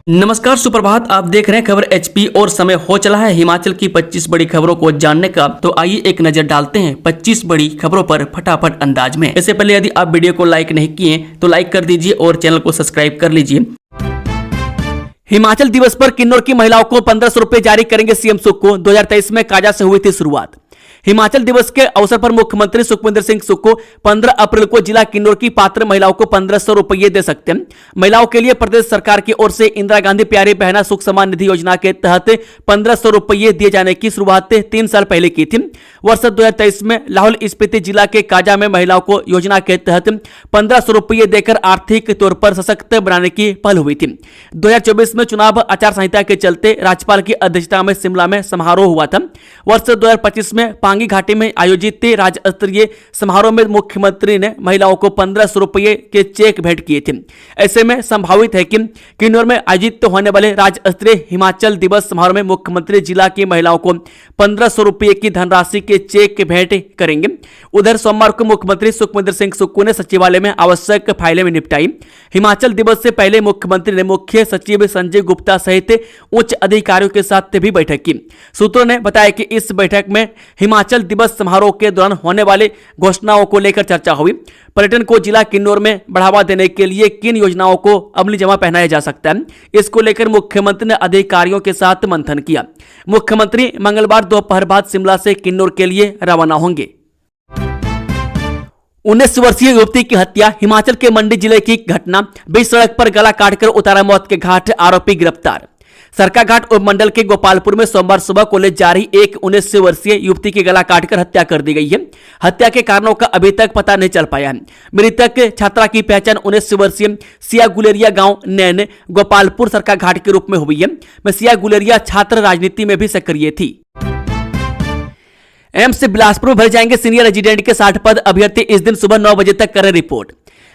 नमस्कार, सुप्रभात। आप देख रहे हैं खबर एचपी और समय हो चला है हिमाचल की 25 बड़ी खबरों को जानने का। तो आइए एक नजर डालते हैं 25 बड़ी खबरों पर फटाफट अंदाज में। इससे पहले यदि आप वीडियो को लाइक नहीं किए तो लाइक कर दीजिए और चैनल को सब्सक्राइब कर लीजिए। हिमाचल दिवस पर किन्नौर की महिलाओं को 1500 रुपए जारी करेंगे सीएम सुक्खू। 2023 में काजा से हुई थी शुरुआत। हिमाचल दिवस के अवसर पर मुख्यमंत्री सुखविंदर सिंह सुक्खू 15 अप्रैल को जिला किन्नौर की पात्र महिलाओं को 1500 रुपये दे सकते हैं। महिलाओं के लिए प्रदेश सरकार की ओर से इंदिरा गांधी प्यारी बहना सुख सम्मान निधि योजना के तहत 1500 रुपये दिए जाने की शुरुआत 3 साल पहले की थी। वर्ष 2023 में लाहौल स्पीति जिला के काजा में महिलाओं को योजना के तहत 1500 रुपये देकर आर्थिक तौर पर सशक्त बनाने की पहल हुई थी। 2024 में चुनाव आचार संहिता के चलते राज्यपाल की अध्यक्षता में शिमला में समारोह हुआ था। वर्ष 2025 में पांगी घाटी में आयोजित राज्य स्तरीय समारोह में मुख्यमंत्री ने महिलाओं को 1500 रुपये के चेक भेंट किए थे। ऐसे में संभावित है कि किन्नौर में आयोजित होने वाले राज्य स्तरीय हिमाचल दिवस समारोह में मुख्यमंत्री जिला की महिलाओं को 1500 रुपये की धनराशि के चेक भेंट करेंगे। उधर सोमवार को मुख्यमंत्री सुखविंदर सिंह सुक्खू ने सचिवालय में आवश्यक फाइलें में निपटाई। हिमाचल दिवस से पहले मुख्यमंत्री ने मुख्य सचिव संजय गुप्ता सहित उच्च अधिकारियों के साथ भी बैठक की। सूत्रों ने बताया कि इस बैठक में हिमाचल दिवस समारोह के दौरान होने वाले घोषणाओं को लेकर चर्चा हुई। पर्यटन को जिला किन्नौर में बढ़ावा देने के लिए किन योजनाओं को अमली जमा पहनाया जा सकता है, इसको लेकर मुख्यमंत्री ने अधिकारियों के साथ मंथन किया। मुख्यमंत्री मंगलवार दोपहर बाद शिमला से किन्नौर के लिए रवाना होंगे। 19 वर्षीय युवती की हत्या, हिमाचल के मंडी जिले की घटना। बीच सड़क पर गला काटकर उतारा मौत के घाट, आरोपी गिरफ्तार। सरकाघाट उपमंडल के गोपालपुर में सोमवार सुबह कॉलेज जा रही एक 19 वर्षीय युवती की गला काटकर हत्या कर दी गई है। हत्या के कारणों का अभी तक पता नहीं चल पाया है। मृतक छात्रा की पहचान 19 वर्षीय सिया गुलेरिया गांव नैन गोपालपुर सरकाघाट के रूप में हुई है। सिया गुलेरिया छात्र राजनीति में भी सक्रिय थी। एम्स बिलासपुर में भरे जाएंगे सीनियर रेजिडेंट के 60 पद। अभ्यर्थी इस दिन सुबह 9 बजे तक करें रिपोर्ट।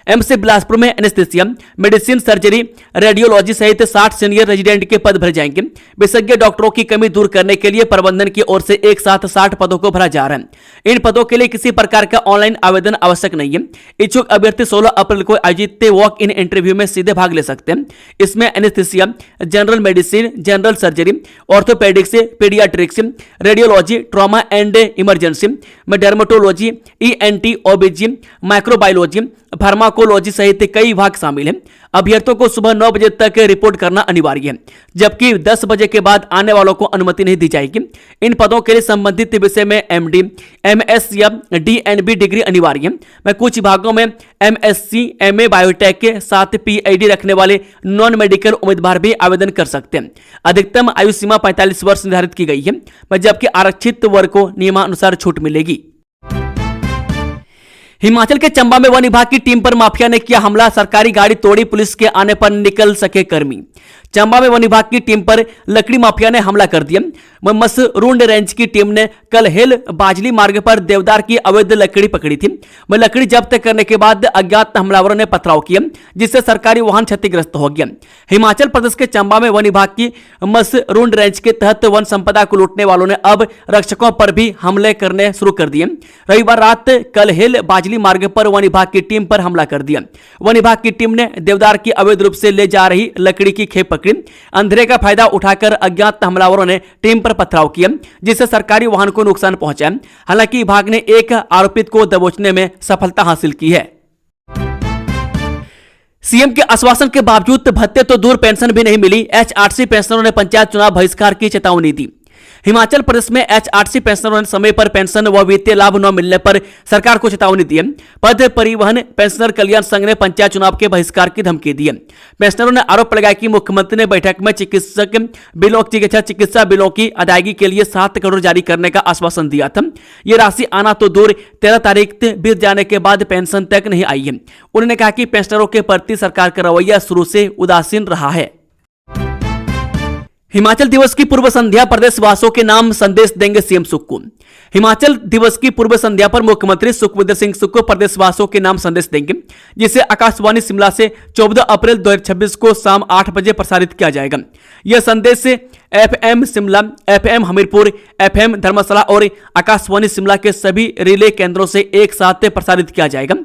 एम्स बिलासपुर में एनेस्थीसिया, मेडिसिन, सर्जरी, रेडियोलॉजी सहित 60 सीनियर रेजिडेंट के पद भरे जाएंगे। विशेषज्ञ डॉक्टरों की कमी दूर करने के लिए प्रबंधन की ओर से एक साथ 60 पदों को भरा जा रहा है। इन पदों के लिए किसी प्रकार का ऑनलाइन आवेदन आवश्यक नहीं है। इच्छुक अभ्यर्थी 16 अप्रैल को आयोजित वॉक इन इंटरव्यू में सीधे भाग ले सकते हैं। इसमें anaesthesia, general medicine, general surgery, orthopaedics, paediatrics, radiology, trauma and emergency, dermatology, ENT, OBG, microbiology, pharmacology सहित कई विभाग शामिल हैं। अभ्यर्थियों को सुबह 9 बजे तक रिपोर्ट करना अनिवार्य है, जबकि 10 बजे के बाद आने वालों को अनुमति नहीं दी जाएगी। इन पदों के लिए संबंधित विषय में MD, MS या DNB डिग्री अनिवार्य है। मैं कुछ विभागों में MSc, MA बायोटेक के साथ PhD रखने वाले नॉन मेडिकल उम्मीदवार भी आवेदन कर सकते हैं। अधिकतम आयु सीमा 45 वर्ष निर्धारित की गई है, जबकि आरक्षित वर्ग को नियमानुसार छूट मिलेगी। हिमाचल के चंबा में वन विभाग की टीम पर माफिया ने किया हमला। सरकारी गाड़ी तोड़ी, पुलिस के आने पर निकल सके कर्मी। चंबा में वन विभाग की टीम पर लकड़ी माफिया ने हमला कर दिया। मसरूंड रेंज की टीम ने कल हिल बाजली मार्ग पर देवदार की अवैध लकड़ी पकड़ी थी। लकड़ी जब्त करने के बाद अज्ञात हमलावरों ने पथराव किया, जिससे सरकारी वाहन क्षतिग्रस्त हो गया। हिमाचल प्रदेश के चंबा में वन विभाग की मसरूंड रेंज के तहत वन संपदा को लूटने वालों ने अब रक्षकों पर भी हमले करने शुरू कर दिए। रविवार रात कल हिल बाजली मार्ग पर वन विभाग की टीम पर हमला कर दिया। वन विभाग की टीम ने देवदार की अवैध रूप से ले जा रही लकड़ी की खेप पकड़ी। अंधेरे का फायदा उठाकर अज्ञात हमलावरों ने टीम पर पथराव किया, जिससे सरकारी वाहन को नुकसान पहुंचा। हालांकि विभाग ने एक आरोपित को दबोचने में सफलता हासिल की है। सीएम के आश्वासन के बावजूद भत्ते तो दूर, पेंशन भी नहीं मिली। HRC पेंशनरों ने पंचायत चुनाव बहिष्कार की चेतावनी दी। हिमाचल प्रदेश में HRC पेंशनरों ने समय पर पेंशन व वित्तीय लाभ न मिलने पर सरकार को चेतावनी दी है। पद परिवहन पेंशनर कल्याण संघ ने पंचायत चुनाव के बहिष्कार की धमकी दी है। पेंशनरों ने आरोप लगाया कि मुख्यमंत्री ने बैठक में चिकित्सा बिलों की अदायगी के लिए 7 करोड़ जारी करने का आश्वासन दिया था। यह राशि आना तो दूर, 13 तारीख बीत जाने के बाद पेंशन तक नहीं आई है। उन्होंने कहा कि पेंशनरों के प्रति सरकार का रवैया शुरू से उदासीन रहा है। हिमाचल दिवस की पूर्व संध्या प्रदेशवासियों के नाम संदेश देंगे सीएम सुक्खू। हिमाचल दिवस की पूर्व संध्या पर मुख्यमंत्री सुखविंदर सिंह सुक्खू प्रदेशवासियों के नाम संदेश देंगे, जिसे आकाशवाणी शिमला से 14 अप्रैल 2026 को शाम 8 बजे प्रसारित किया जाएगा। यह संदेश FM Shimla, FM Hamirpur, FM धर्मशाला और आकाशवाणी शिमला के सभी रिले केंद्रों से एक साथ प्रसारित किया जाएगा।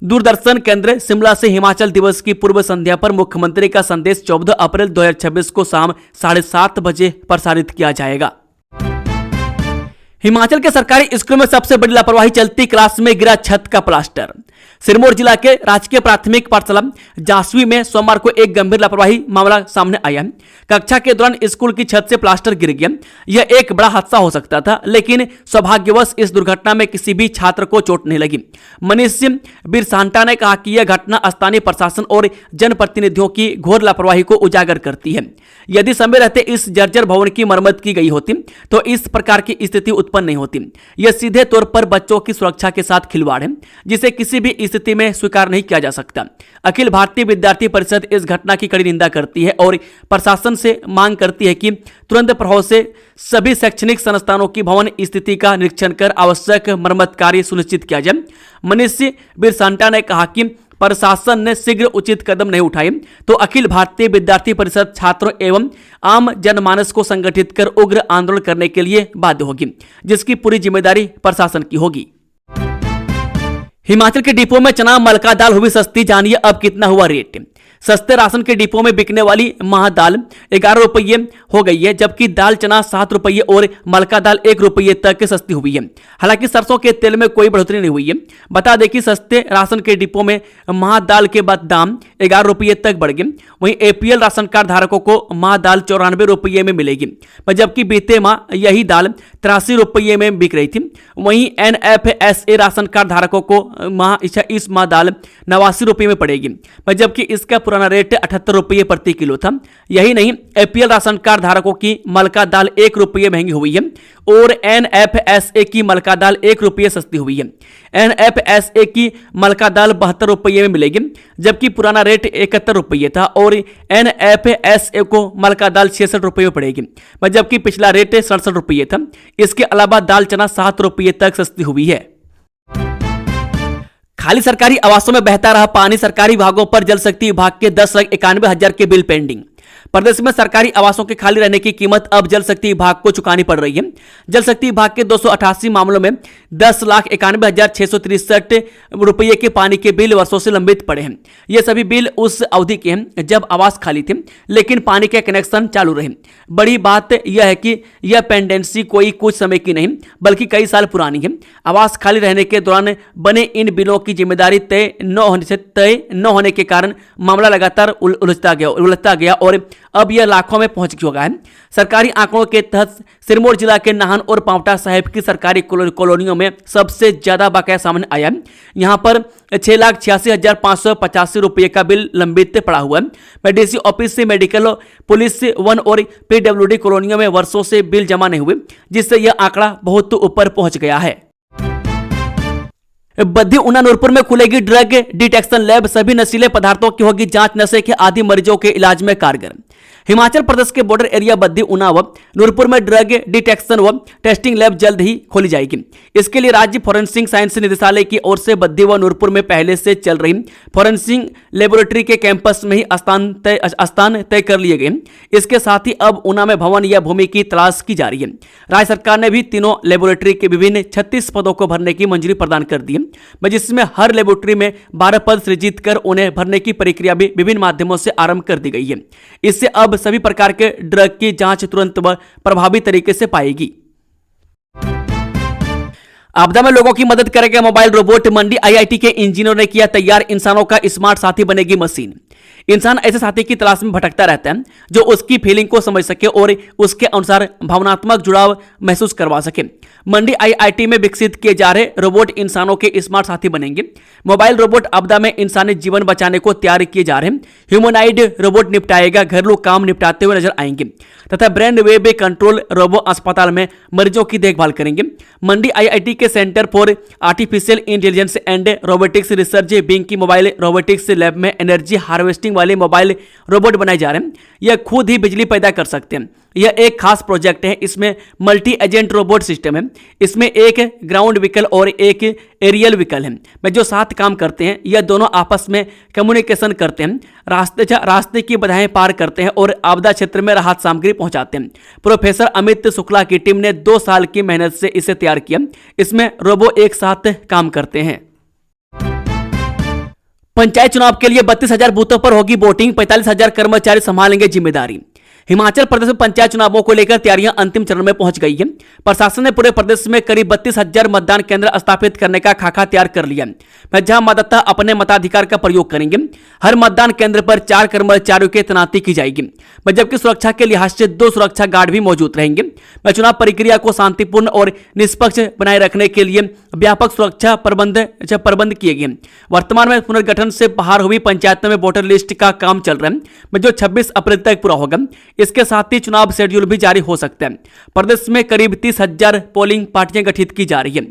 दूरदर्शन केंद्र शिमला से हिमाचल दिवस की पूर्व संध्या पर मुख्यमंत्री का संदेश 14 अप्रैल 2026 को शाम 7:30 बजे प्रसारित किया जाएगा। हिमाचल के सरकारी स्कूल में सबसे बड़ी लापरवाही, चलती क्लास में गिरा छत का प्लास्टर। सिरमौर जिला के राजकीय प्राथमिक पाठशाला जासवी में सोमवार को एक गंभीर लापरवाही मामला सामने आया। कक्षा के दौरान स्कूल की छत से प्लास्टर गिर गया। यह एक बड़ा हादसा हो सकता था, लेकिन सौभाग्यवश इस दुर्घटना में किसी भी छात्र को चोट नहीं लगी। मनीष बिरसांटा ने कहा कि यह घटना स्थानीय प्रशासन और जनप्रतिनिधियों की घोर लापरवाही को उजागर करती है। यदि समय रहते इस जर्जर भवन की मरम्मत की गई होती तो इस प्रकार की स्थिति उत्पन्न नहीं होती। यह सीधे तौर पर बच्चों की सुरक्षा के साथ खिलवाड़ है, जिसे किसी भी स्थिति में स्वीकार नहीं किया जा सकता। अखिल भारतीय विद्यार्थी परिषद इस घटना की कड़ी निंदा करती है और प्रशासन से मांग करती है कि तुरंत प्रभाव से सभी शैक्षणिक संस्थानों की भवन स्थिति का निरीक्षण कर आवश्यक मरम्मत कार्य सुनिश्चित किया जाए। मनीष बिरसांटा ने कहा कि प्रशासन ने शीघ्र उचित कदम नहीं उठाए तो अखिल भारतीय विद्यार्थी परिषद छात्रों एवं आम जनमानस को संगठित कर उग्र आंदोलन करने के लिए बाध्य होगी, जिसकी पूरी जिम्मेदारी प्रशासन की होगी। हिमाचल के डिपो में चना मलका दाल हुई सस्ती, जानिए अब कितना हुआ रेट। सस्ते राशन के डिपो में बिकने वाली महा दाल 11 रुपये हो गई है, जबकि दाल चना 7 रुपये और मलका दाल 1 रुपये तक सस्ती हुई है। हालांकि सरसों के तेल में कोई बढ़ोतरी नहीं हुई है। बता दें कि सस्ते राशन के डिपो में महा दाल के बाद दाम 11 रुपये तक बढ़ गए। वहीं APL राशन कार्ड धारकों को महा दाल 94 रुपये में मिलेगी, जबकि बीते माह यही दाल 83 रुपये में बिक रही थी। वहीं NFSA राशन कार्ड धारकों को इस माह दाल 89 रुपये में पड़ेगी, जबकि इसका पुराना रेट 78 रुपये प्रति किलो था। यही नहीं, APL राशन कार्ड धारकों की मलका दाल 1 रुपये महंगी हुई है और NFSA की मलका दाल 1 रुपये सस्ती हुई है। NFSA की मलका दाल 72 रुपये में मिलेगी, जबकि पुराना रेट 71 रुपये था और NFSA को मलका दाल 66 रुपये में पड़ेगी, जबकि पिछला रेट 67 रुपये था। इसके अलावा दाल चना 7 रुपये तक सस्ती हुई है। खाली सरकारी आवासों में बहता रहा पानी, सरकारी विभागों पर जल शक्ति विभाग के 10,91,000 के बिल पेंडिंग। प्रदेश में सरकारी आवासों के खाली रहने की कीमत अब जल शक्ति विभाग को चुकानी पड़ रही है। जल शक्ति विभाग के 288 मामलों में 10,91,663 रुपये के पानी के बिल वर्षों से लंबित पड़े हैं। ये सभी बिल उस अवधि के हैं जब आवास खाली थे, लेकिन पानी के कनेक्शन चालू रहे। बड़ी बात यह है कि यह पेंडेंसी कोई कुछ समय की नहीं, बल्कि कई साल पुरानी है। आवास खाली रहने के दौरान बने इन बिलों की जिम्मेदारी तय न होने के कारण मामला लगातार उलझता गया और अब यह लाखों में पहुंच चुका है। सरकारी आंकड़ों के तहत सिरमौर जिला के नाहन और पांवटा साहिब की सरकारी कॉलोनियों में सबसे ज्यादा बकाया सामने आया है। यहां पर 6,86,585 रुपये का बिल लंबित पड़ा हुआ है। DC ऑफिस से मेडिकल, पुलिस, वन और PWD कॉलोनियों में वर्षों से बिल जमा नहीं हुए, जिससे यह आंकड़ा बहुत ऊपर पहुंच गया है। बद्दी ऊना नूरपुर में खुलेगी ड्रग डिटेक्शन लैब, सभी नशीले पदार्थों की होगी जांच, नशे के आदि मरीजों के इलाज में कारगर। हिमाचल प्रदेश के बॉर्डर एरिया बद्दी ऊना व नूरपुर में ड्रग डिटेक्शन व टेस्टिंग लैब जल्द ही खोली जाएगी। इसके लिए राज्य फोरेंसिक साइंस निदेशालय की ओर से बद्दी व नूरपुर में पहले से चल रही फोरेंसिक लेबोरेटरी के कैंपस में ही स्थान तय कर लिए गए। इसके साथ ही अब ऊना में भवन या भूमि की तलाश की जा रही है। राज्य सरकार ने भी तीनों लेबोरेटरी के विभिन्न 36 पदों को भरने की मंजूरी प्रदान कर दी है, जिसमें हर लेबोरेटरी में 12 पद सृजित कर उन्हें भरने की प्रक्रिया भी विभिन्न माध्यमों से आरंभ कर दी गई है। इससे अब सभी प्रकार के ड्रग की जांच तुरंत व प्रभावी तरीके से पाएगी। आपदा में लोगों की मदद करेगा मोबाइल रोबोट, मंडी IIT के इंजीनियरों ने किया तैयार इंसानों का स्मार्ट साथी बनेगी मशीन। इंसान ऐसे साथी की तलाश में भटकता रहता है जो उसकी फीलिंग को समझ सके और उसके अनुसार भावनात्मक जुड़ाव महसूस करवा सके। मंडी IIT में विकसित किए जा रहे रोबोट इंसानों के स्मार्ट साथी बनेंगे। मोबाइल रोबोट आपदा में इंसानी जीवन बचाने को तैयार किए जा रहे हैं। ह्यूमनॉइड रोबोट निपटाएगा, घरेलू काम निपटाते हुए नजर आएंगे तथा ब्रेन वेव कंट्रोल रोबो अस्पताल में मरीजों की देखभाल करेंगे। मंडी IIT के centre for artificial intelligence and robotics research wing की मोबाइल रोबोटिक्स लैब में एनर्जी हार्वेस्टिंग वाले मोबाइल रोबोट बनाए जा रहे हैं। यह खुद ही बिजली पैदा कर सकते हैं। यह एक खास प्रोजेक्ट है। इसमें मल्टी एजेंट रोबोट सिस्टम है। इसमें एक ग्राउंड व्हीकल और एक एरियल व्हीकल है जो साथ काम करते हैं। यह दोनों आपस में कम्युनिकेशन करते हैं, रास्ते की बाधाएं पार करते हैं और आपदा क्षेत्र में राहत सामग्री पहुंचाते हैं। प्रोफेसर अमित शुक्ला की टीम ने 2 साल की मेहनत से इसे तैयार किया। इसमें रोबो एक साथ काम करते हैं। पंचायत चुनाव के लिए 32,000 बूथों पर होगी वोटिंग, 45,000 कर्मचारी संभालेंगे जिम्मेदारी। हिमाचल प्रदेश में पंचायत चुनावों को लेकर तैयारियां अंतिम चरण में पहुंच गई है। प्रशासन ने पूरे प्रदेश में करीब 32,000 मतदान केंद्र स्थापित करने का खाका तैयार कर लिया है, जहां मतदाता अपने मताधिकार का प्रयोग करेंगे। हर मतदान केंद्र पर 4 कर्मचारियों की तैनाती की जाएगी, जबकि सुरक्षा के लिहाज से 2 सुरक्षा गार्ड भी मौजूद रहेंगे। चुनाव प्रक्रिया को शांतिपूर्ण और निष्पक्ष बनाए रखने के लिए व्यापक सुरक्षा प्रबंध किए गए। वर्तमान में पुनर्गठन से बाहर हुई पंचायतों में वोटर लिस्ट का काम चल रहा है, जो 26 अप्रैल तक पूरा होगा। इसके साथ ही चुनाव शेड्यूल भी जारी हो सकता है। प्रदेश में करीब 30,000 पोलिंग पार्टियां गठित की जा रही है।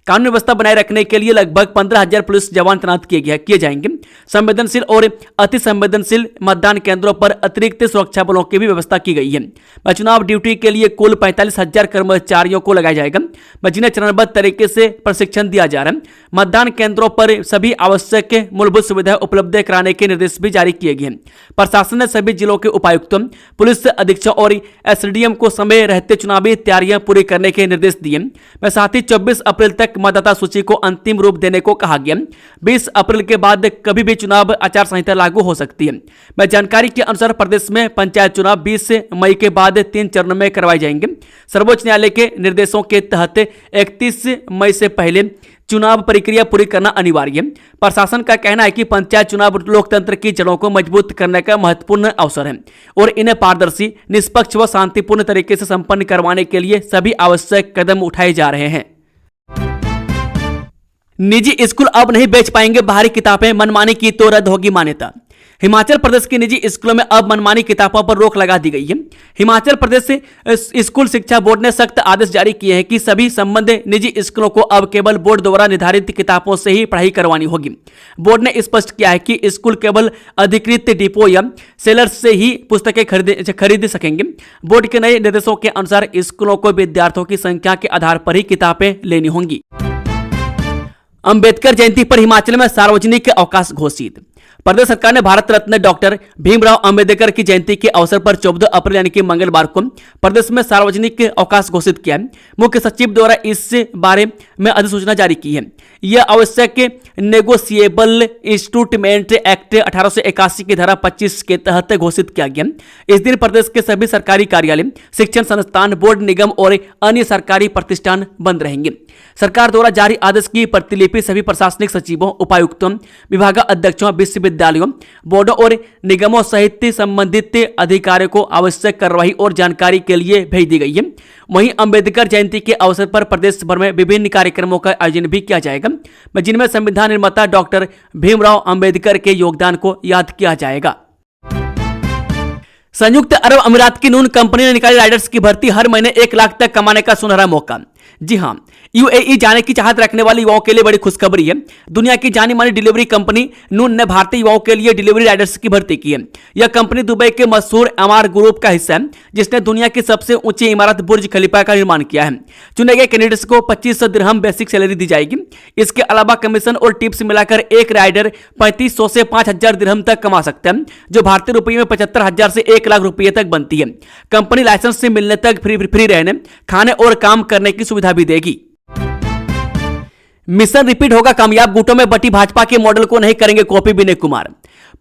कानून व्यवस्था बनाए रखने के लिए लगभग 15,000 पुलिस जवान तैनात किए जाएंगे। संवेदनशील और अति संवेदनशील मतदान केंद्रों पर अतिरिक्त सुरक्षा बलों की भी व्यवस्था की गई है। चुनाव ड्यूटी के लिए कुल 45,000 कर्मचारियों को लगाया जाएगा, जिन्हें चरणबद्ध तरीके से प्रशिक्षण दिया जा रहा है। मतदान केंद्रों पर सभी आवश्यक मूलभूत सुविधाएं उपलब्ध कराने के निर्देश भी जारी किए गए हैं। प्रशासन ने सभी जिलों के उपायुक्तों, पुलिस अधीक्षक और एसडीएम को समय रहते चुनावी तैयारियां पूरी करने के निर्देश दिए। साथ ही 24 अप्रैल तक मतदाता सूची को अंतिम रूप देने को कहा गया। 20 अप्रैल के बाद कभी भी चुनाव आचार संहिता लागू हो सकती है। जानकारी के अनुसार प्रदेश में पंचायत चुनाव 20 मई के बाद 3 चरण में करवाए जाएंगे। सर्वोच्च न्यायालय के निर्देशों के तहत 31 मई से पहले चुनाव प्रक्रिया पूरी करना अनिवार्य है। प्रशासन का कहना है कि पंचायत चुनाव लोकतंत्र की जड़ों को मजबूत करने का महत्वपूर्ण अवसर है और इन्हें पारदर्शी, निष्पक्ष व शांतिपूर्ण तरीके से संपन्न करवाने के लिए सभी आवश्यक कदम उठाए जा रहे हैं। निजी स्कूल अब नहीं बेच पाएंगे बाहरी किताबें, मनमानी की तो रद्द होगी मान्यता। हिमाचल प्रदेश के निजी स्कूलों में अब मनमानी किताबों पर रोक लगा दी गई है। हिमाचल प्रदेश से स्कूल शिक्षा बोर्ड ने सख्त आदेश जारी किए हैं कि सभी संबंधित निजी स्कूलों को अब केवल बोर्ड द्वारा निर्धारित किताबों से ही पढ़ाई करवानी होगी। बोर्ड ने स्पष्ट किया है कि स्कूल केवल अधिकृत डिपो या सेलर्स से ही पुस्तकें खरीद सकेंगे। बोर्ड के नए निर्देशों के अनुसार स्कूलों को विद्यार्थियों की संख्या के आधार पर ही किताबें लेनी होंगी। अंबेडकर जयंती पर हिमाचल में सार्वजनिक अवकाश घोषित। प्रदेश सरकार ने भारत रत्न डॉक्टर भीमराव अंबेडकर की जयंती के अवसर पर 14 अप्रैल यानी कि मंगलवार को प्रदेश में सार्वजनिक अवकाश घोषित किया है। मुख्य सचिव द्वारा इस बारे में अधिसूचना जारी की है। यह आवश्यक नेगोशिएबल इंस्ट्रूमेंट एक्ट 1881 की धारा 25 के तहत घोषित किया गया। इस दिन प्रदेश के सभी सरकारी कार्यालय, शिक्षण संस्थान, बोर्ड, निगम और अन्य सरकारी प्रतिष्ठान बंद रहेंगे। सरकार द्वारा जारी आदेश की प्रतिलिपि सभी प्रशासनिक सचिवों, उपायुक्तों, विभागाध्यक्षों, विश्वविद्यालयों, बोर्डों और निगमों सहित संबंधित अधिकारियों को आवश्यक कार्रवाई और जानकारी के लिए भेज दी गई है। वहीं अंबेडकर जयंती के अवसर पर प्रदेश भर में विभिन्न कार्यक्रमों का आयोजन भी किया जाएगा, जिनमें संविधान निर्माता डॉक्टर भीमराव अंबेडकर के योगदान को याद किया जाएगा। संयुक्त अरब अमीरात की नून कंपनी ने निकाली राइडर्स की भर्ती, हर महीने 1 लाख तक कमाने का सुनहरा मौका। जी हां, यूएई जाने की चाहत रखने वाले युवाओं के लिए बड़ी खुशखबरी है। दुनिया की जानी मानी डिलीवरी कंपनी नून ने भारतीय युवाओं के लिए डिलीवरी राइडर्स की भर्ती की है। यह कंपनी दुबई के मशहूर एमार ग्रुप का हिस्सा है, जिसने दुनिया की सबसे ऊंची इमारत बुर्ज खलीफा का निर्माण किया है। चुने गए कैंडिडेट्स को 2500 दिरहम बेसिक सैलरी दी जाएगी। इसके अलावा कमीशन और टिप्स मिलाकर एक राइडर 3500 से 5000 दिरहम तक कमा सकता है, जो भारतीय रुपये में 75,000 से 1 लाख रुपये तक बनती है। कंपनी लाइसेंस से मिलने तक फ्री रहने, खाने और काम करने की सुविधा भी देगी। मिशन रिपीट होगा कामयाब, गुटों में बटी भाजपा के मॉडल को नहीं करेंगे कॉपी। विनय कुमार।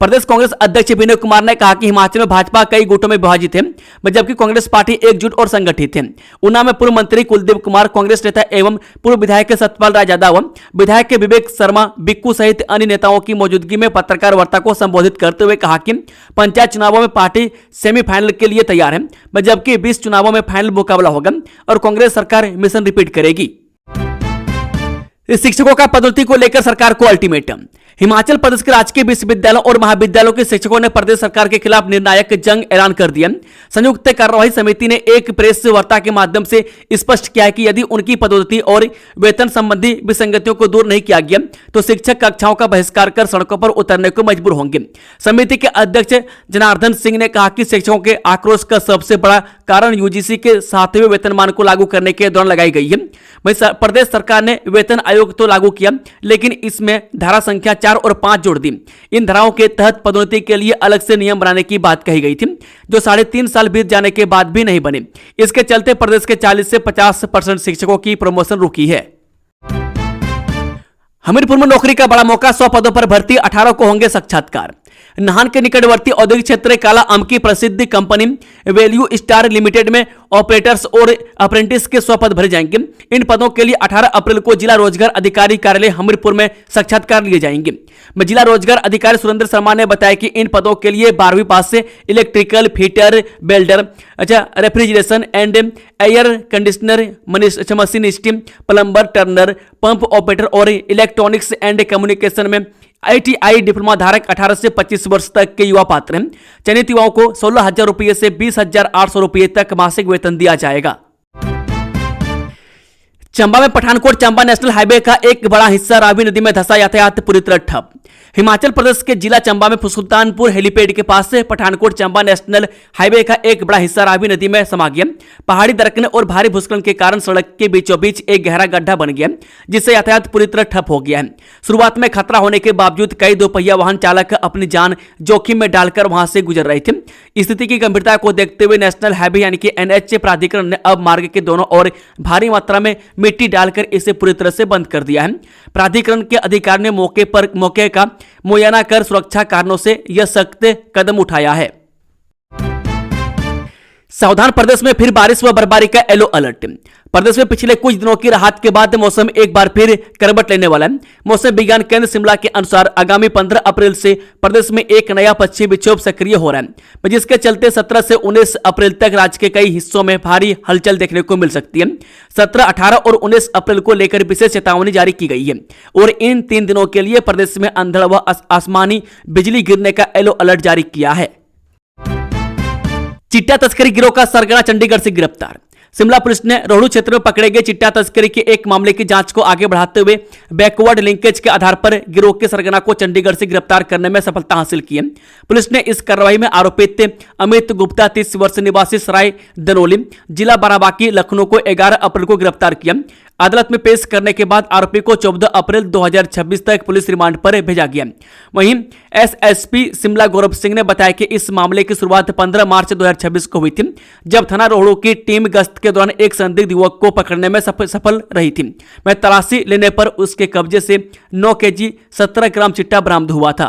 प्रदेश कांग्रेस अध्यक्ष विनय कुमार ने कहा कि हिमाचल में भाजपा कई गुटों में विभाजित है, जबकि कांग्रेस पार्टी एकजुट और संगठित है। ऊना में पूर्व मंत्री कुलदीप कुमार, कांग्रेस नेता एवं पूर्व विधायक सतपाल राय यादव, विधायक विवेक शर्मा, बिक्कू सहित अन्य नेताओं की मौजूदगी में पत्रकार वार्ता को संबोधित करते हुए कहा कि पंचायत चुनावों में पार्टी सेमीफाइनल के लिए तैयार है, जबकि 20 चुनावों में फाइनल मुकाबला होगा और कांग्रेस सरकार मिशन रिपीट करेगी। शिक्षकों का पदोन्नति को लेकर सरकार को अल्टीमेटम। हिमाचल प्रदेश के राजकीय विश्वविद्यालयों और महाविद्यालयों के शिक्षकों ने प्रदेश सरकार के खिलाफ निर्णायक जंग ऐलान कर दिया। संयुक्त कार्यवाही समिति ने एक प्रेस वार्ता के माध्यम से स्पष्ट किया है कि यदि उनकी पदोन्नति और वेतन संबंधी विसंगतियों को दूर नहीं किया गया तो शिक्षक कक्षाओं का बहिष्कार कर सड़कों पर उतरने को मजबूर होंगे। समिति के अध्यक्ष जनार्दन सिंह ने कहा कि शिक्षकों के आक्रोश का सबसे बड़ा कारण यूजीसी के 7वें वेतनमान को लागू करने के दौरान लगाई गई है। वहीं प्रदेश सरकार ने वेतन आयोग तो लागू किया, लेकिन इसमें धारा संख्या 4 और 5 जोड़ दी। इन धाराओं के तहत पदोन्नति के लिए अलग से नियम बनाने की बात कही गई थी, जो 3.5 साल बीत जाने के बाद भी नहीं बने। इसके चलते प्रदेश के 40 से 50% शिक्षकों की प्रमोशन रुकी है। हमीरपुर में नौकरी का बड़ा मौका, 100 पदों पर भर्ती, 18 को होंगे साक्षात्कार। नाहन के निकटवर्ती औद्योगिक क्षेत्र काला आम की प्रसिद्ध कंपनी वैल्यू स्टार लिमिटेड में ऑपरेटर्स और अप्रेंटिस के 100 पद भरे जाएंगे। इन पदों के लिए 18 अप्रैल को जिला रोजगार अधिकारी कार्यालय हमीरपुर में साक्षात्कार लिए जाएंगे। जिला रोजगार अधिकारी सुरेंद्र शर्मा ने बताया कि इन पदों के लिए 12वीं पास से electrical, fitter, welder, refrigeration and air conditioner, machinist, plumber, Turner, pump operator और इलेक्ट्रॉनिक्स एंड कम्युनिकेशन में ITI डिप्लोमा धारक 18 से 25 वर्ष तक के युवा पात्र हैं। चयनित युवाओं को 16,000 रुपये से 20,800 रुपये तक मासिक वेतन दिया जाएगा। चंबा में पठानकोट चंबा नेशनल हाईवे का एक बड़ा हिस्सा रावी नदी में धंसा, यातायात पूरी तरह ठप। हिमाचल प्रदेश के जिला चंबा में सुल्तानपुर हेलीपैड के पास से पठानकोट चंबा नेशनल हाईवे का एक बड़ा हिस्सा रावी नदी में समा गया। पहाड़ी दरकने और भारी भूस्खलन के कारण सड़क के बीचों बीच एक गहरा गड्ढा बन गया, जिससे यातायात पूरी तरह ठप हो गया है। शुरुआत में खतरा होने के बावजूद कई दोपहिया वाहन चालक अपनी जान जोखिम में डालकर वहां से गुजर रहे थे। स्थिति की गंभीरता को देखते हुए नेशनल हाईवे यानी कि NH प्राधिकरण ने अब मार्ग के दोनों ओर भारी मात्रा में मिट्टी डालकर इसे पूरी तरह से बंद कर दिया है। प्राधिकरण के अधिकारी ने मौके का मुआयना कर सुरक्षा कारणों से यह सख्त कदम उठाया है। सावधान, प्रदेश में फिर बारिश व बर्फबारी का येलो अलर्ट। प्रदेश में पिछले कुछ दिनों की राहत के बाद मौसम एक बार फिर करवट लेने वाला है। मौसम विज्ञान केंद्र शिमला के अनुसार आगामी 15 अप्रैल से प्रदेश में एक नया पश्चिमी विक्षोभ सक्रिय हो रहा है, जिसके चलते 17 से 19 अप्रैल तक राज्य के कई हिस्सों में भारी हलचल देखने को मिल सकती है। 17, 18 और 19 अप्रैल को लेकर विशेष चेतावनी जारी की गई है और इन 3 दिनों के लिए प्रदेश में अंधड़ व आसमानी बिजली गिरने का येलो अलर्ट जारी किया है। चिट्टा तस्करी गिरोह का सरगना चंडीगढ़ से गिरफ्तार। शिमला पुलिस ने रोहड़ू क्षेत्र में पकड़े गए चिट्टा तस्करी के एक मामले की जांच को आगे बढ़ाते हुए बैकवर्ड लिंकेज के आधार पर गिरोह के सरगना को चंडीगढ़ से गिरफ्तार करने में सफलता हासिल की है। पुलिस ने इस कार्रवाई में आरोपित अमित गुप्ता 30 वर्ष निवासी सराय दनोली जिला बाराबांकी लखनऊ को 11 अप्रैल को गिरफ्तार किया। अदालत में पेश करने के बाद आरोपी को 14 अप्रैल 2026 तक पुलिस रिमांड पर भेजा गया। वहीं SSP शिमला गौरव सिंह ने बताया कि इस मामले की शुरुआत 15 मार्च 2026 को हुई थी, जब थाना रोहड़ू की टीम गश्त के दौरान एक संदिग्ध युवक को पकड़ने में सफल रही थी। वह तलाशी लेने पर उसके कब्जे से 9 kg 17 ग्राम चिट्टा बरामद हुआ था।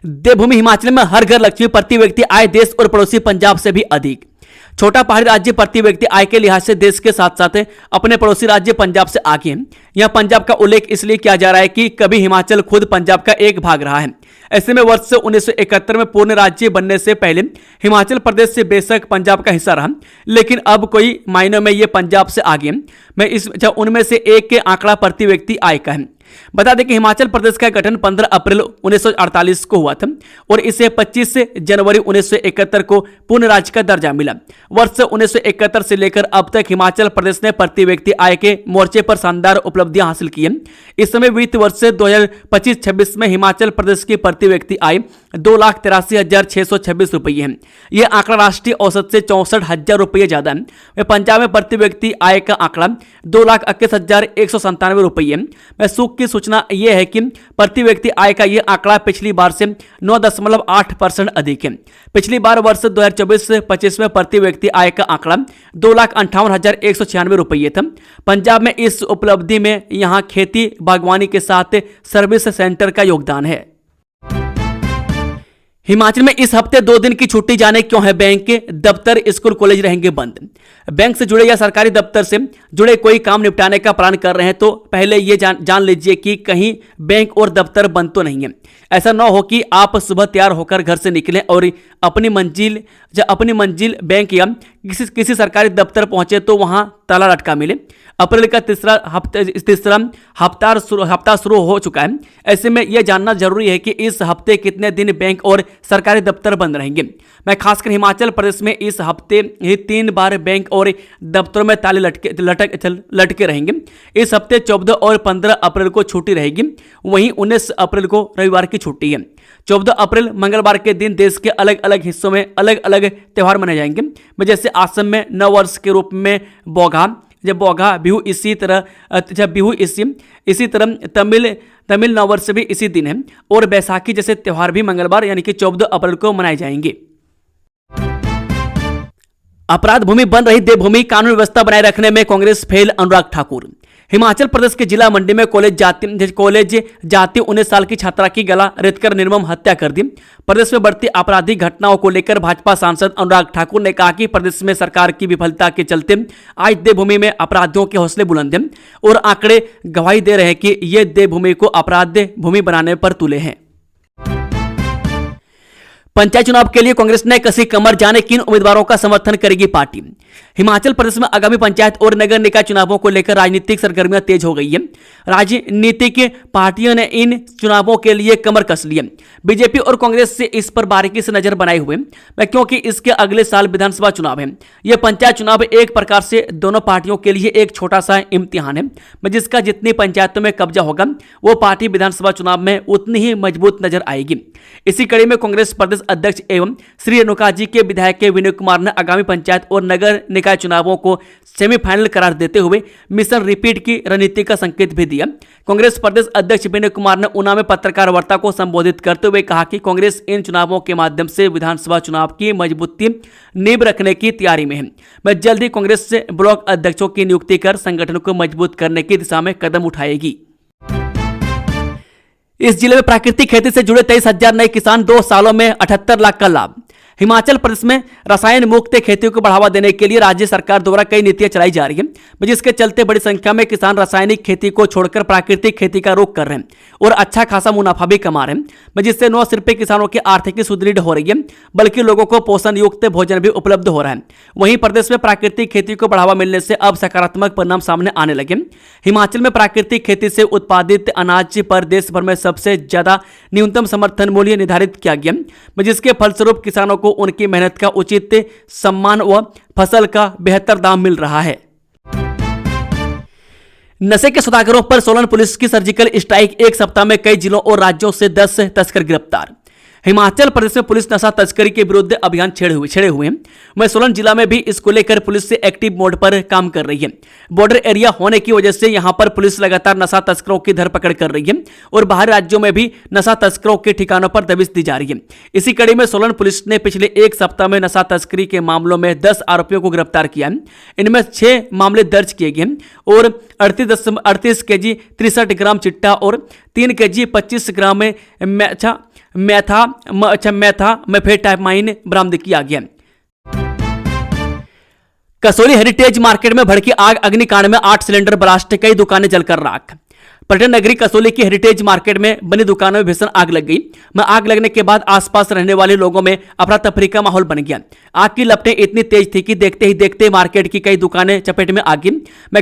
देवभूमि हिमाचल में हर घर लक्ष्मी प्रति व्यक्ति आय देश और पड़ोसी पंजाब से भी अधिक। छोटा पहाड़ी राज्य प्रति व्यक्ति आय के लिहाज से देश के साथ साथ अपने पड़ोसी राज्य पंजाब से आगे है। यहां पंजाब का उल्लेख इसलिए किया जा रहा है कि कभी हिमाचल खुद पंजाब का एक भाग रहा है। ऐसे में वर्ष 1971 में पूर्ण राज्य बनने से पहले हिमाचल प्रदेश से बेशक पंजाब का हिस्सा रहा, लेकिन अब कोई मायनों में ये पंजाब से आगे है। उनमें से एक के आंकड़ा प्रति व्यक्ति आय का है। बता दें कि हिमाचल प्रदेश का गठन 15 अप्रैल 1948 को हुआ था और इसे 25 जनवरी 1971 को पूर्ण राज्य का दर्जा मिला। वर्ष 1971 से लेकर अब तक हिमाचल प्रदेश ने प्रति व्यक्ति आय के मोर्चे पर शानदार उपलब्धियां हासिल की हैं। इस समय वित्त वर्ष 2025-26 में हिमाचल प्रदेश की प्रति व्यक्ति आय 2,83,626 रुपये है। यह आंकड़ा राष्ट्रीय औसत से 64,000 रुपये ज्यादा है। पंजाब में प्रति व्यक्ति आय का आंकड़ा 2,21,197 रुपये है। सुख की सूचना यह है कि प्रति व्यक्ति आय का यह आंकड़ा पिछली बार से 9.8% अधिक है। पिछली बार वर्ष 2024-25 में प्रति व्यक्ति आय का आंकड़ा 2,58,196 रुपये था। पंजाब में इस उपलब्धि में यहां खेती बागवानी के साथ सर्विस सेंटर का योगदान है। हिमाचल में इस हफ्ते 2 दिन की छुट्टी, जाने क्यों है बैंक के दफ्तर स्कूल कॉलेज रहेंगे बंद। बैंक से जुड़े या सरकारी दफ्तर से जुड़े कोई काम निपटाने का प्लान कर रहे हैं तो पहले ये जान लीजिए कि कहीं बैंक और दफ्तर बंद तो नहीं है। ऐसा ना हो कि आप सुबह तैयार होकर घर से निकलें और अपनी मंजिल बैंक या किसी सरकारी दफ्तर पहुंचे तो वहां ताला लटका मिले। अप्रैल का तीसरा हफ्ता शुरू हो चुका है। ऐसे में यह जानना जरूरी है कि इस हफ्ते कितने दिन बैंक और सरकारी दफ्तर बंद रहेंगे। मैं खासकर हिमाचल प्रदेश में इस हफ्ते ही 3 बार बैंक और दफ्तरों में ताले लटके रहेंगे। इस हफ्ते 14 और 15 अप्रैल को छुट्टी रहेगी। वहीं 19 अप्रैल को रविवार की छुट्टी है। 14 अप्रैल मंगलवार के दिन देश के अलग अलग हिस्सों में अलग अलग त्यौहार मनाए जाएंगे। जैसे असम में नव वर्ष के रूप में बोगा बिहू, इसी तरह तमिल नव वर्ष भी इसी दिन है और बैसाखी जैसे त्यौहार भी मंगलवार यानी कि 14 अप्रैल को मनाए जाएंगे। अपराध भूमि बन रही देवभूमि, कानून व्यवस्था बनाए रखने में कांग्रेस फेल, अनुराग ठाकुर। हिमाचल प्रदेश के जिला मंडी में कॉलेज जाती 19 साल की छात्रा की गला रेतकर निर्मम हत्या कर दी। प्रदेश में बढ़ती आपराधिक घटनाओं को लेकर भाजपा सांसद अनुराग ठाकुर ने कहा कि प्रदेश में सरकार की विफलता के चलते आज देवभूमि में अपराधियों के हौसले बुलंद हैं और आंकड़े गवाही दे रहे हैं कि ये देवभूमि को अपराध भूमि बनाने पर तुले हैं। पंचायत चुनाव के लिए कांग्रेस ने कसी कमर, जाने किन उम्मीदवारों का समर्थन करेगी पार्टी। हिमाचल प्रदेश में आगामी पंचायत और नगर निकाय चुनावों को लेकर राजनीतिक सरगर्मियां तेज हो गई है। राजनीतिक पार्टियों ने इन चुनावों के लिए कमर कस ली है। बीजेपी और कांग्रेस से इस पर बारीकी से नजर बनाए हुए क्योंकि इसके अगले साल विधानसभा चुनाव है। यह पंचायत चुनाव एक प्रकार से दोनों पार्टियों के लिए एक छोटा सा इम्तिहान है, जिसका जितनी पंचायतों में कब्जा होगा वो पार्टी विधानसभा चुनाव में उतनी ही मजबूत नजर आएगी। इसी कड़ी में कांग्रेस प्रदेश अध्यक्ष एवं श्री रेणुका जी के विधायक विनय कुमार ने आगामी पंचायत और नगर निकाय चुनावों को सेमीफाइनल करार देते हुए मिशन रिपीट की रणनीति का संकेत भी दिया। कांग्रेस प्रदेश अध्यक्ष विनय कुमार ने ऊना में पत्रकार वार्ता को संबोधित करते हुए कहा कि कांग्रेस इन चुनावों के माध्यम से विधानसभा चुनाव की मजबूती नींव रखने की तैयारी में है। मैं जल्द ही कांग्रेस से ब्लॉक अध्यक्षों की नियुक्ति कर संगठन को मजबूत करने की दिशा में कदम उठाएगी। इस जिले में प्राकृतिक खेती से जुड़े 23,000 नए किसान 2 सालों में 78 लाख का लाभ। हिमाचल प्रदेश में रसायन मुक्त खेती को बढ़ावा देने के लिए राज्य सरकार द्वारा कई नीतियां चलाई जा रही हैं, जिसके चलते बड़ी संख्या में किसान रासायनिक खेती को छोड़कर प्राकृतिक खेती का रुख कर रहे हैं और अच्छा खासा मुनाफा भी कमा रहे हैं, जिससे न सिर्फ किसानों की आर्थिकी सुदृढ़ हो रही है बल्कि लोगों को पोषण युक्त भोजन भी उपलब्ध हो रहा है। वहीं प्रदेश में प्राकृतिक खेती को बढ़ावा मिलने से अब सकारात्मक परिणाम सामने आने लगे। हिमाचल में प्राकृतिक खेती से उत्पादित अनाज पर देश भर में सबसे ज्यादा न्यूनतम समर्थन मूल्य निर्धारित किया गया, जिसके फलस्वरूप किसानों को उनकी मेहनत का उचित सम्मान व फसल का बेहतर दाम मिल रहा है। नशे के सौदागरों पर सोलन पुलिस की सर्जिकल स्ट्राइक, एक सप्ताह में कई जिलों और राज्यों से 10 तस्कर गिरफ्तार। हिमाचल प्रदेश में पुलिस नशा तस्करी के विरुद्ध अभियान छेड़े हुए हैं। वहीं सोलन जिला में भी इसको लेकर पुलिस से एक्टिव मोड पर काम कर रही है। बॉर्डर एरिया होने की वजह से यहां पर पुलिस लगातार नशा तस्करों की धरपकड़ कर रही है और बाहरी राज्यों में भी नशा तस्करों के ठिकानों पर दबिश दी जा रही है। इसी कड़ी में सोलन पुलिस ने पिछले एक सप्ताह में नशा तस्करी के मामलों में 10 आरोपियों को गिरफ्तार किया है। इनमें 6 मामले दर्ज किए गए और 38 केजी 63 ग्राम चिट्टा और 3 केजी 25 ग्राम में मेथाम्फेटामाइन बरामद किया गया। कसौली हेरिटेज मार्केट में भड़की आग, अग्निकांड में 8 सिलेंडर ब्लास्ट, कई दुकानें जलकर राख। पर्यटन नगरी कसौली की हेरिटेज मार्केट में बनी दुकानों में भीषण आग लग गई। आग लगने के बाद आसपास रहने वाले लोगों में अफरा तफरी का माहौल बन गया। आग की लपटें इतनी तेज थी कि देखते ही देखते मार्केट की कई दुकानें चपेट में आ गई।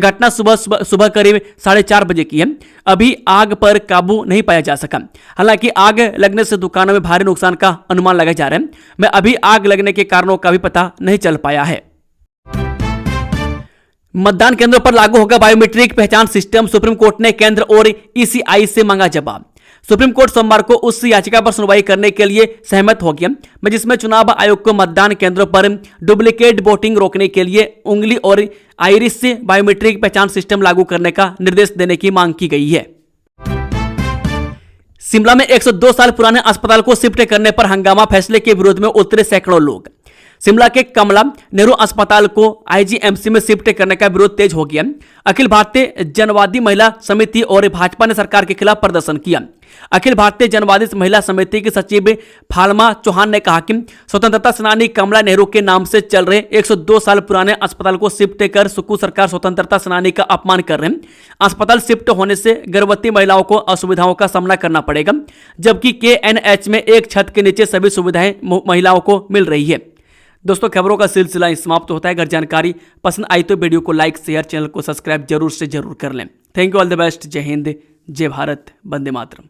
घटना सुबह करीब 4:30 बजे की है। अभी आग पर काबू नहीं पाया जा सका। हालांकि आग लगने से दुकानों में भारी नुकसान का अनुमान लगाया जा रहा है। अभी आग लगने के कारणों का भी पता नहीं चल पाया है। मतदान केंद्रों पर लागू होगा बायोमेट्रिक पहचान सिस्टम, सुप्रीम कोर्ट ने केंद्र और ईसीआई से मांगा जवाब। सुप्रीम कोर्ट सोमवार को उस याचिका पर सुनवाई करने के लिए सहमत हो गया, जिसमें चुनाव आयोग को मतदान केंद्रों पर डुप्लीकेट वोटिंग रोकने के लिए उंगली और आइरिस से बायोमेट्रिक पहचान सिस्टम लागू करने का निर्देश देने की मांग की गई है। शिमला में 102 साल पुराने अस्पताल को शिफ्ट करने पर हंगामा, फैसले के विरोध में उतरे सैकड़ों लोग। शिमला के कमला नेहरू अस्पताल को आईजीएमसी में शिफ्ट करने का विरोध तेज हो गया। अखिल भारतीय जनवादी महिला समिति और भाजपा ने सरकार के खिलाफ प्रदर्शन किया। अखिल भारतीय जनवादी महिला समिति की सचिव फालमा चौहान ने कहा कि स्वतंत्रता सेनानी कमला नेहरू के नाम से चल रहे 102 साल पुराने अस्पताल को शिफ्ट कर सुकू सरकार स्वतंत्रता सेनानी का अपमान कर रहे हैं। अस्पताल शिफ्ट होने से गर्भवती महिलाओं को असुविधाओं का सामना करना पड़ेगा, जबकि केएनएच में एक छत के नीचे सभी सुविधाएं महिलाओं को मिल रही है। दोस्तों, खबरों का सिलसिला समाप्त होता है। अगर जानकारी पसंद आई तो वीडियो को लाइक, शेयर, चैनल को सब्सक्राइब जरूर से जरूर कर लें। Thank you, all the best. जय हिंद, जय भारत, वंदे मातरम।